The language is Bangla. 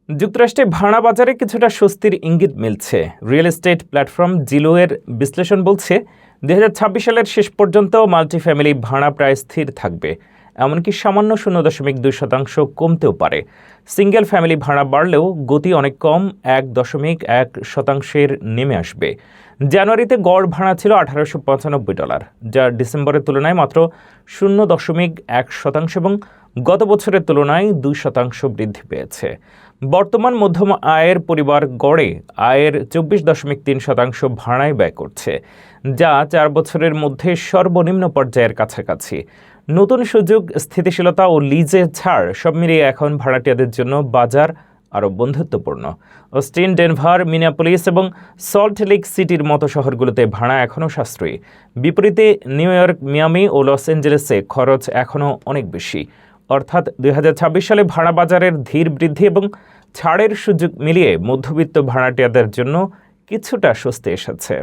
যুক্তরাষ্ট্রে ভাড়া বাজারে কিছুটা স্বস্তির ইঙ্গিত মিলছে। রিয়েল এস্টেট প্ল্যাটফর্ম জিলোয়ের বিশ্লেষণ বলছে ২০২৬ সালের শেষ পর্যন্ত মাল্টিফ্যামিলি ভাড়া প্রায় স্থির থাকবে, এমনকি সামান্য ০.২% কমতেও পারে। সিঙ্গেল ফ্যামিলি ভাড়া বাড়লেও গতি অনেক কম, ১.১% নেমে আসবে। জানুয়ারিতে গড় ভাড়া ছিল $১,৮৯৫, যা ডিসেম্বরের তুলনায় মাত্র ০.১% এবং গত বছরের তুলনায় ২% বৃদ্ধি পেয়েছে। বর্তমান মধ্যম আয়ের পরিবার গড়ে আয়ের ২৪.৩% ভাড়ায় ব্যয় করছে, যা ৪ বছরের মধ্যে সর্বনিম্ন পর্যায়ের কাছাকাছি। নতুন সুযোগ, স্থিতিশীলতা ও লিজে ছাড় সব মিলিয়ে এখন ভাড়াটিয়াদের জন্য বাজার আরও বন্ধুত্বপূর্ণ। অস্টিন, ডেনভার, মিনিয়াপোলিস এবং সল্ট লেক সিটির মতো শহরগুলোতে ভাড়া এখনও সাশ্রয়ী। বিপরীতে নিউ ইয়র্ক, মিয়ামি ও লস অ্যাঞ্জেলেসে খরচ এখনও অনেক বেশি। অর্থাৎ ২০২৬ সালে ভাড়া বাজারের ধীর বৃদ্ধি এবং ছাড়ের সুযোগ মিলিয়ে মধ্যবিত্ত ভাড়াটিয়াদের জন্য কিছুটা স্বস্তি এসেছে।